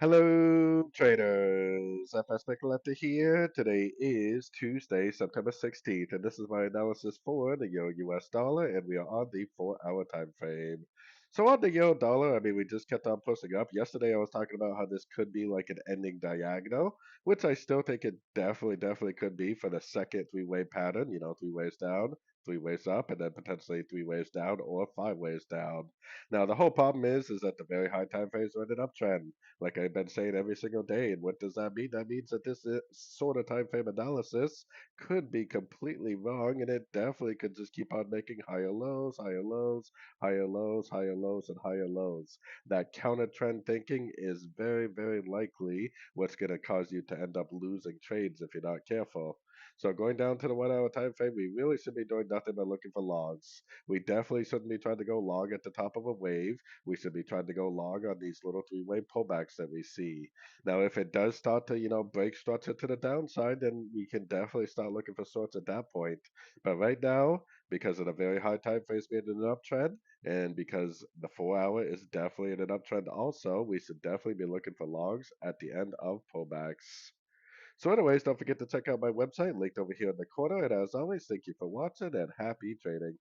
Hello, traders. FX Pip Collector here. Today is Tuesday, September 16th, and this is my analysis for the Euro US dollar, and we are on the 4-hour time frame. So on the Euro dollar, we just kept on pushing up. Yesterday, I was talking about how this could be like an ending diagonal, which I still think it definitely could be for the second three-way pattern, three ways down, three ways up, and then potentially three ways down or five ways down. Now, the whole problem is that the very high time frames are in an uptrend like I've been saying every single day. And what does that mean? That means that this sort of time frame analysis could be completely wrong, and it definitely could just keep on making higher lows, higher lows, higher lows, higher lows, and higher lows. That counter trend thinking is very likely what's going to cause you to end up losing trades if you're not careful. So going down to the 1 hour time frame, we really should be doing nothing but looking for longs. We definitely shouldn't be trying to go long at the top of a wave. We should be trying to go long on these little three-way pullbacks that we see. Now, if it does start to, break structure to the downside, then we can definitely start looking for sorts at that point. But right now, because of the very high time frames being in an uptrend, and because the 4 hour is definitely in an uptrend also, we should definitely be looking for longs at the end of pullbacks. So anyways, don't forget to check out my website linked over here in the corner. And as always, thank you for watching and happy trading.